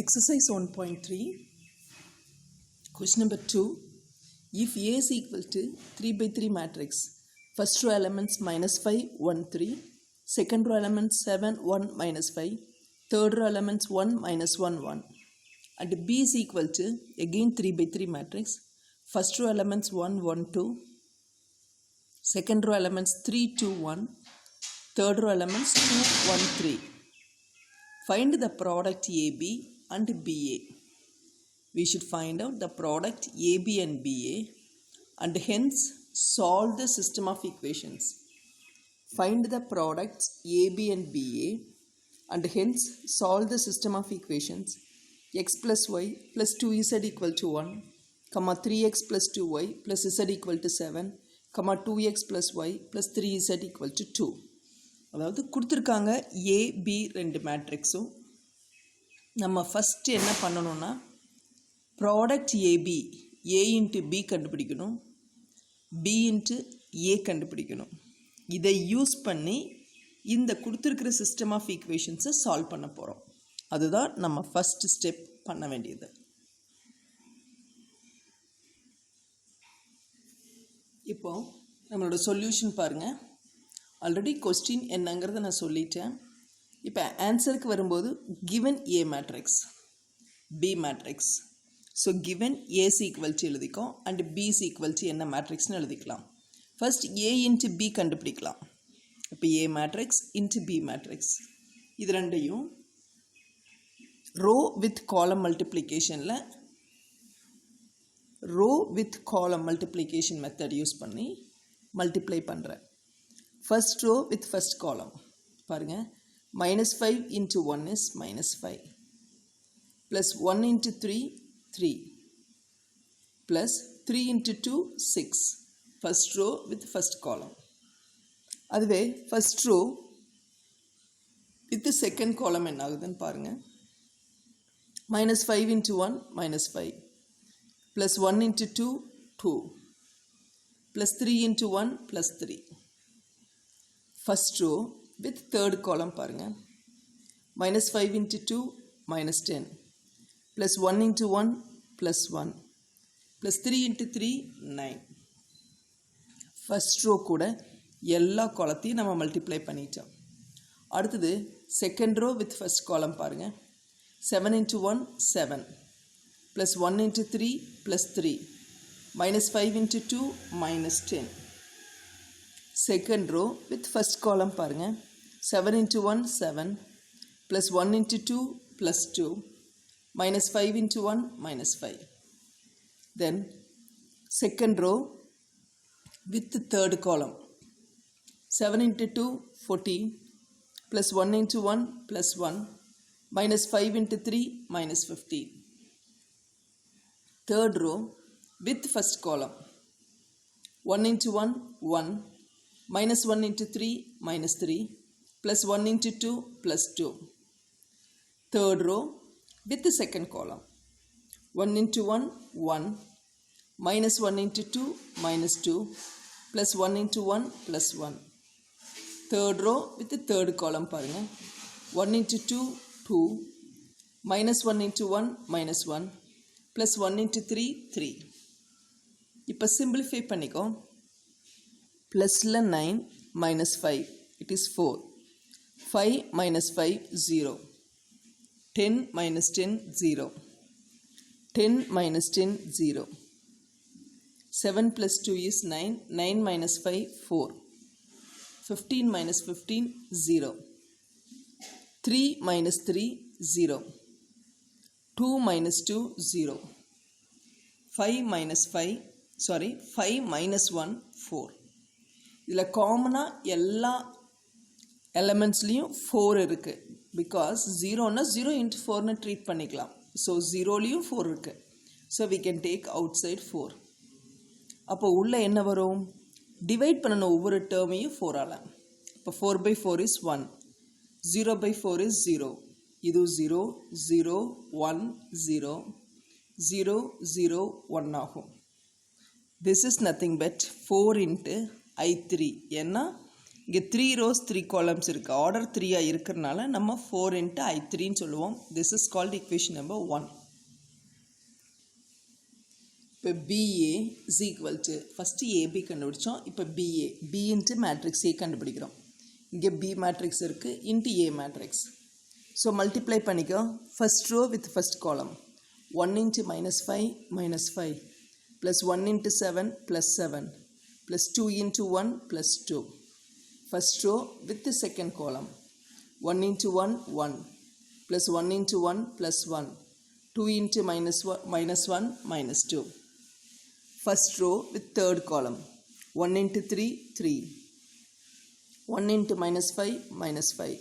Exercise 1.3, question number 2. If A is equal to 3 by 3 matrix, first row elements minus 5, 1, 3, second row elements 7, 1, minus 5, third row elements 1, minus 1, 1, and B is equal to, again 3 by 3 matrix, first row elements 1, 1, 2, second row elements 3, 2, 1, third row elements 2, 1, 3. Find the product AB and BA. We should find out the product AB and BA and hence solve the system of equations. Find the products AB and BA and hence solve the system of equations. X plus y plus 2z equal to 1, 3x plus 2y plus z equal to 7, 2x plus y plus 3z equal to 2. அதாவது கொடுத்துருக்காங்க AB ரெண்டு மேட்ரிக்ஸும் நம்ம first என்ன பண்ணணும்னா product AB ஏ into B கண்டுபிடிக்கணும், B into ஏ கண்டுபிடிக்கணும். இதை use பண்ணி இந்த கொடுத்துருக்கிற சிஸ்டம் ஆஃப் ஈக்குவேஷன்ஸை சால்வ் பண்ண போகிறோம். அதுதான் நம்ம ஃபஸ்ட்டு ஸ்டெப் பண்ண வேண்டியது. இப்போ நம்மளோட சொல்யூஷன் பாருங்கள். ஆல்ரெடி கொஸ்டின் என்னங்கிறத நான் சொல்லிட்டேன். இப்போ ஆன்சருக்கு வரும்போது given A matrix, B matrix. So given A's equal to எழுதிக்கும் அண்ட் பிஸ் ஈக்குவல் டு என்ன மேட்ரிக்ஸ்னு எழுதிக்கலாம். ஃபர்ஸ்ட் ஏ இன்ட்டு பி கண்டுபிடிக்கலாம். இப்போ A matrix into B matrix இது ரெண்டையும் ரோ வித் காலம் மல்டிப்ளிகேஷனில் row with column multiplication method use பண்ணி மல்டிப்ளை பண்ணுறேன். First row with first column. பாருங்கள், minus 5 into 1 is minus 5. Plus 1 into 3, 3. Plus 3 into 2, 6. First row with first column. அதுவே first row with the second column என்ன ஆகுதுன்னு பாருங்கள். Minus 5 into 1, minus 5. Plus 1 into 2, 2. Plus 3 into 1, plus 3. First row with third column பாருங்கள். Minus 5 into 2, minus 10. Plus 1 into 1, plus 1. Plus 3 into 3, 9. First row கூட எல்லா காலத்தையும் நம்ம multiply பண்ணிட்டோம். அடுத்தது second row with first column பாருங்கள். 7 into 1, 7. Plus 1 into 3, plus 3. Minus 5 into 2, minus 10. Second row with first column பாருங்கள். 7 into 1, 7. Plus 1 into 2, plus 2. Minus 5 into 1, minus 5. Then second row with the third column. 7 into 2, 14. Plus 1 into 1, plus 1. Minus 5 into 3, minus 15. Third row with first column. 1 into 1, 1. Minus 1 into 3, minus 3, plus 1 into 2, plus 2. Third row with the second column. 1 into 1, 1. Minus 1 into 2, minus 2, plus 1 into 1, plus 1. Third row with the third column பாருங்கள். 1 into 2, 2. Minus 1 into 1, minus 1, plus 1 into 3, 3. இப்போ simplify பண்ணிக்கோ. ப்ளஸில் 9 minus 5 it is 4. 5 minus 5 0. 10 minus 10 0. 10 minus 10 0. 7 plus 2 is 9. 9 minus 5 4. 15 minus 15 0. 3 minus 3 0. 2 minus 2 0. 5 minus 1 4. இதில் காமனாக எல்லா எலமெண்ட்ஸ்லேயும் 4 இருக்குது. Because 0னா 0 into 4னு ட்ரீட் பண்ணிக்கலாம். ஸோ 0லேயும் 4 இருக்குது. So we can take outside 4. அப்போ உள்ளே என்ன வரும்? டிவைட் பண்ணணும் ஒவ்வொரு டேர்மையும் 4ஆல். இப்போ 4 by 4 is 1. 0 by 4 is 0. இது 0 0 1 0 0 0 1 ஆகும். This is nothing but 4 into I3. ஏன்னா இங்கே 3 rows 3 columns இருக்குது. ஆர்டர் 3 இருக்கிறனால நம்ம 4 into I3ன்னு சொல்லுவோம். This is called equation number 1. இப்போ BA is equal to first AB கண்டுபிடிச்சோம். இப்போ BA B into matrix A கண்டுபிடிக்கிறோம். இங்கே B மேட்ரிக்ஸ் இருக்குது into A matrix. So multiply பண்ணிக்கோ. First row with first column 1 into -5 plus 1 into 7 plus 7 plus 2 into 1 plus 2. First row with the second column 1 into 1 1 plus 1 into 1 plus 1 2 into -1 -2. First row with third column 1 into 3 3 1 into -5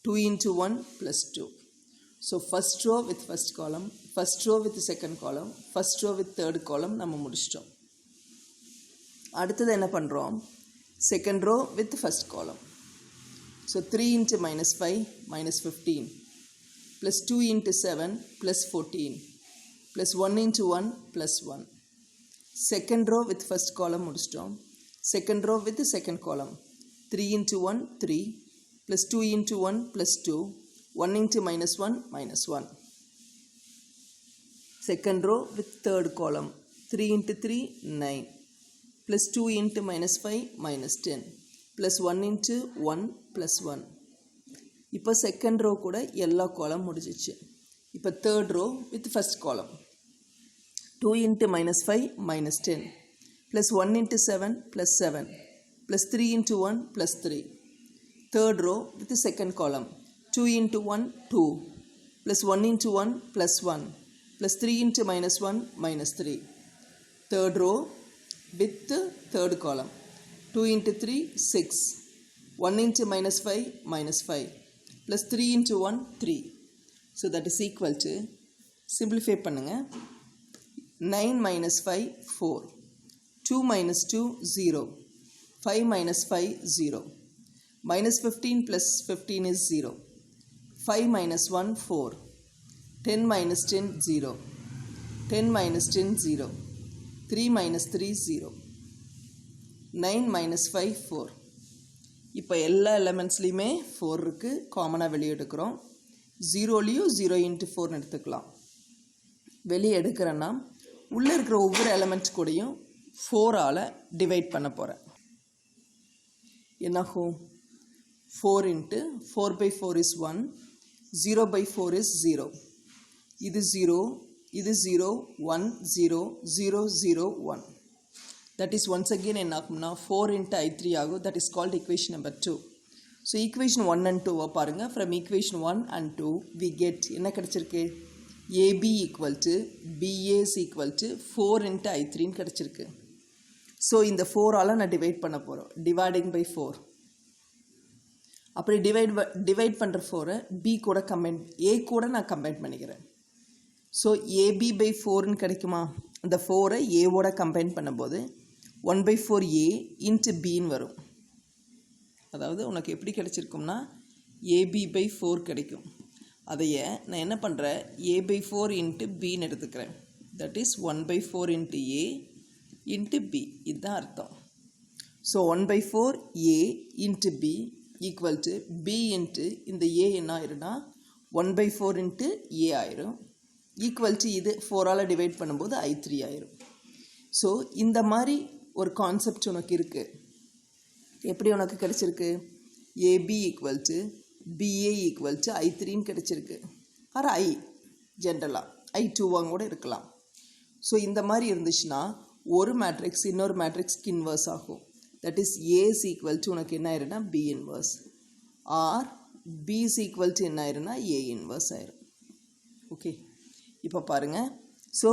2 into 1 plus 2. So first row with first column, first row with the second column, first row with third column நம்ம முடிச்சிட்டோம். அடுத்தது என்ன பண்ணுறோம்? Second row with the first column. So 3 into -5 -15 plus 2 into 7 plus 14 plus 1 into 1 plus 1. Second row with first column முடிச்சிட்டோம். Second row with the second column 3 into 1 3 plus 2 into 1 plus 2 1 into -1 -1. Second row with third column 3 into 3 9 plus 2 into -5 -10 plus 1 into 1 plus 1. இப்போ second row கூட எல்லா காலம் முடிஞ்சிச்சு. இப்போ third row with first காலம் 2 into -5 -10 plus 1 into 7 plus 7 plus 3 into 1 plus 3. Third row with the second column 2 into 1 2 plus 1 into 1 plus 1 plus 3 into -1 -3. Third row with the third column 2 into 3 6 1 into -5 -5 plus 3 into 1 3. So that is equal to, simplify பண்ணுங்க, 9 minus 5 4 2 minus 2 0 5 minus 5 0 minus 15 plus 15 is 0 5 minus 1 4 10 minus 10 0 10 minus 10 0 3 minus 3 0 9 minus 5 4. இப்போ எல்லா எலமெண்ட்ஸ்லையுமே 4 இருக்குது. காமனாக வெளியே எடுக்கிறோம். 0லையும் 0 into 4 எடுத்துக்கலாம். வெளியே எடுக்கிறேன்னா உள்ளே இருக்கிற ஒவ்வொரு எலமெண்ட்ஸ் கூடயும் 4ஆல் டிவைட் பண்ண போகிறேன். என்னாகும்? 4 into 4 by 4 is 1 0 by 4 is 0. இது 0 இது 0 1 0 0 0 1. That is once again என்ன ஆகும்னா 4 into I3 ஆகும். That is called equation number 2. So equation 1 and 2 பாருங்க. From equation 1 and 2 we get என்ன கிடைச்சிருக்கு? AB equal to BA is equal to 4 into I3 கிடைச்சிருக்கு. So இந்த 4ஆல் நான் டிவைட் பண்ண போகிறோம். Dividing by 4. அப்படி டிவைட் பண்ணுற 4ஐ B கூட A கூட நான் கம்பைன் பண்ணிக்கிறேன். ஸோ AB by 4ன்னு கிடைக்குமா? அந்த 4ஐ ஏவோட கம்பைன் பண்ணும்போது 1 by 4A into Bன்னு வரும். அதாவது உனக்கு எப்படி கிடைச்சிருக்கும்னா AB by 4 கிடைக்கும். அதையே நான் என்ன பண்ணுறேன்? A by 4 into Bன்னு எடுத்துக்கிறேன். That is 1 by 4 into A into B. இதுதான் அர்த்தம். So 1 by 4A into B equal to B into இந்த A என்ன ஆயிருன்னா 1 by 4 into A ஆயிரும். ஈக்குவல் டு இது 4ஆல் டிவைட் பண்ணும்போது I3 ஆயிரும். ஸோ இந்த மாதிரி ஒரு கான்செப்ட் உனக்கு இருக்குது. எப்படி உனக்கு கிடச்சிருக்கு? AB equal to BA equal to I3ன்னு கிடச்சிருக்கு. ஆர் I ஜென்ரலாக I2வாங்க கூட இருக்கலாம். ஸோ இந்த மாதிரி இருந்துச்சுன்னா ஒரு மேட்ரிக்ஸ் இன்னொரு மேட்ரிக்ஸ்க்கு இன்வர்ஸ் ஆகும். That is A is equal to உனக்கு என்ன ஆயிருன்னா B inverse, or B is equal to என்ன ஆயிருன்னா A இன்வர்ஸ் ஆயிரும். ஓகே, இப்போ பாருங்கள். ஸோ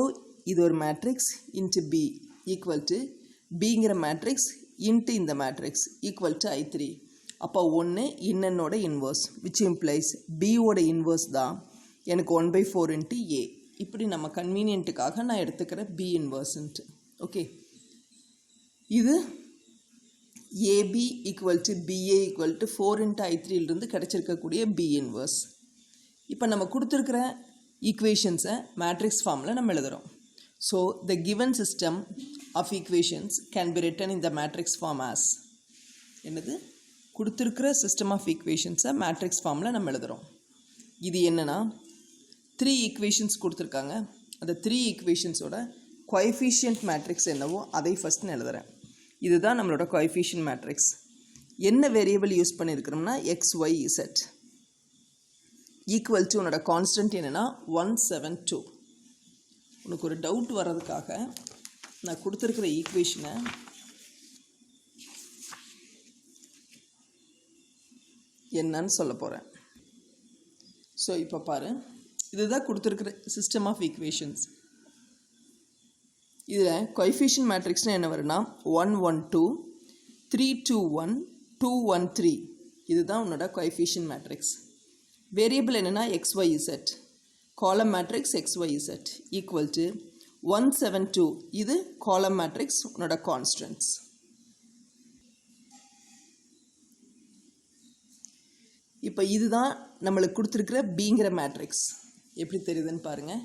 இது ஒரு matrix into B equal to Bங்கிற மேட்ரிக்ஸ் இன்ட்டு இந்த மேட்ரிக்ஸ் ஈக்குவல் டு I3. அப்போ ஒன்று இன்னனோட இன்வர்ஸ் விச் இம்ப்ளைஸ் Bயோட இன்வர்ஸ் தான் எனக்கு 1 by 4 இன்ட்டு A. இப்படி நம்ம கன்வீனியன்ட்டுக்காக நான் எடுத்துக்கிறேன் B இன்வர்ஸ்ன்ட்டு. ஓகே, இது AB equal to BA equal to 4 into I3லிருந்து கிடச்சிருக்கக்கூடிய B இன்வர்ஸ். இப்போ நம்ம கொடுத்துருக்கிற ஈக்குவேஷன்ஸை மேட்ரிக்ஸ் ஃபார்மில் நம்ம எழுதுகிறோம். So the given system of equations can be written in the matrix form as என்னது கொடுத்துருக்கிற சிஸ்டம் ஆஃப் ஈக்குவேஷன்ஸை மேட்ரிக்ஸ் ஃபார்மில் நம்ம எழுதுகிறோம். இது என்னென்னா 3 ஈக்குவேஷன்ஸ் கொடுத்துருக்காங்க. அந்த 3 ஈக்குவேஷன்ஸோட கோஎஃபிஷியன்ட் மேட்ரிக்ஸ் என்னவோ அதை ஃபஸ்ட்டு நான் எழுதுகிறேன். இதுதான் நம்மளோட கோஎஃபிஷியன்ட் மேட்ரிக்ஸ். என்ன வேரியபிள் யூஸ் பண்ணியிருக்கிறோம்னா XYZ ஈக்குவல் டு உன்னோட கான்ஸ்டன்ட் என்னென்னா 172. உனக்கு ஒரு டவுட் வர்றதுக்காக நான் கொடுத்துருக்கிற ஈக்குவேஷனை என்னன்னு சொல்ல போகிறேன். ஸோ இப்போ பாரு, இதுதான் கொடுத்துருக்கிற சிஸ்டம் ஆஃப் ஈக்குவேஷன்ஸ். இதில் கோஎஃபிஷியன்ட் மேட்ரிக்ஸ்னால் என்ன வரும்னா 112 321 213. இதுதான் உன்னோட கோஎஃபிஷியன்ட் மேட்ரிக்ஸ். வேரியபிள் என்னென்னா XYZ, காலம் மேட்ரிக்ஸ் XYZ ஈக்குவல் டு 172. இது காலம் மேட்ரிக்ஸ் உன்னோட கான்ஸ்டன்ட்ஸ். இப்போ இதுதான் நம்மளுக்கு கொடுத்துருக்கிற பிங்கிற மேட்ரிக்ஸ். எப்படி தெரியுதுன்னு பாருங்கள்.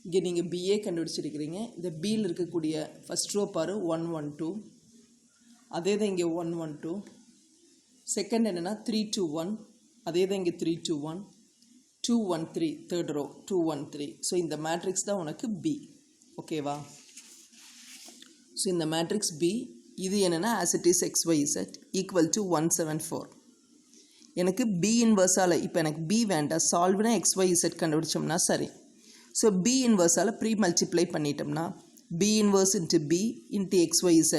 இங்கே நீங்கள் பிஏ கண்டுபிடிச்சிருக்கிறீங்க. இந்த பியில் இருக்கக்கூடிய ஃபஸ்ட் ரோ பாரு 112, அதே தான் இங்கே 112. செகண்ட் என்னென்னா 321, அதே தான் இங்கே 321. 213 தேர்ட் ரோ 213. ஸோ இந்த மேட்ரிக்ஸ் தான் உனக்கு பி. ஓகேவா? ஸோ இந்த மேட்ரிக்ஸ் பி. இது என்னென்னா as it is XYZ equal to 174. எனக்கு பி இன்வர்ஸால், இப்போ எனக்கு பி வேண்டாம், சால்வ்னா XYZ கண்டுபிடிச்சோம்னா சரி. ஸோ பி இன்வர்ஸால் ப்ரீ மல்டிப்ளை பண்ணிட்டோம்னா B inverse into B into XYZ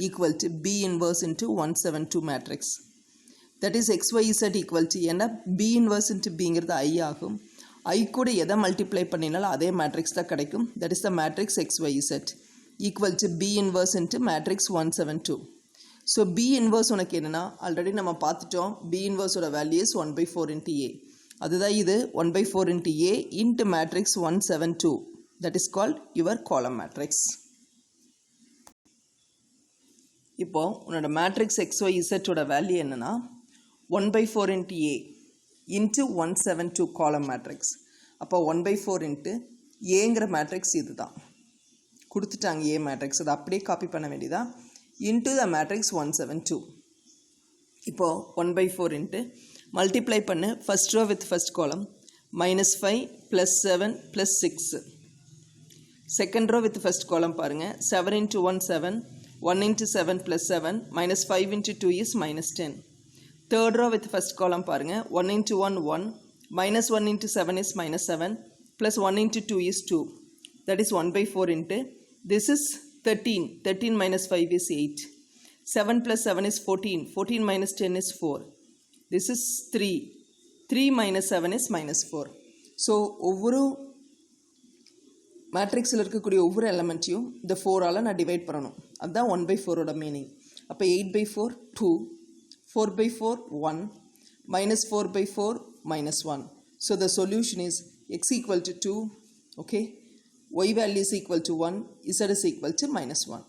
equal to B inverse into 172 matrix. That is XYZ equal to, ஏன்னா பி இன்வர்ஸ் இன்ட்டு பிங்கிறது ஐ ஆகும். ஐ கூட எதை மல்டிப்ளை பண்ணினாலும் அதே மேட்ரிக்ஸ் தான் கிடைக்கும். That is the matrix XYZ equal to B inverse into matrix 172. So B inverse உனக்கு என்னென்னா ஆல்ரெடி நம்ம பார்த்துட்டோம். பி இன்வர்ஸோட வேல்யூஸ் 1/4 இன்ட்டு ஏ. அதுதான் இது 1/4 into A into matrix 172. That is called your column matrix. இப்போது உன்னோட மேட்ரிக்ஸ் XYZோட வேல்யூ என்னென்னா 1/4 இன்ட்டு ஏ இன்ட்டு 172 காலம் மேட்ரிக்ஸ். அப்போ 1/4 இன்ட்டு ஏங்கிற மேட்ரிக்ஸ் இது தான் கொடுத்துட்டாங்க. ஏ மேட்ரிக்ஸ் அதை அப்படியே காப்பி பண்ண வேண்டியதா into the matrix 172. இப்போது 1/4 இன்ட்டு மல்டிப்ளை பண்ணு first row with first column -5 +7 +6. Second row with first column பாருங்கள் 7 × 1 7, 1 × 7 +7, -5 × 2 is -10. Third row with first column பாருங்கள் 1 × 1 1, -1 × 7 is -7, +1 × 2 is 2. That is 1/4 into this is 13. 13 minus 5 is 8. 7 plus 7 is 14. 14 minus 10 is 4. This is 3. 3 minus 7 is -4. So, ஒவ்வொரு மேட்ரிக்ஸில் இருக்கக்கூடிய ஒவ்வொரு எலமெண்ட்டையும் இந்த 4ஆல் நான் divide பண்ணணும். அதுதான் 1/4ஓட மீனிங். அப்போ 8/4 2, 4/4 1, -4/4 -1. So, the solution is x equal to 2. Okay. Y value is equal to 1, Z is equal to -1.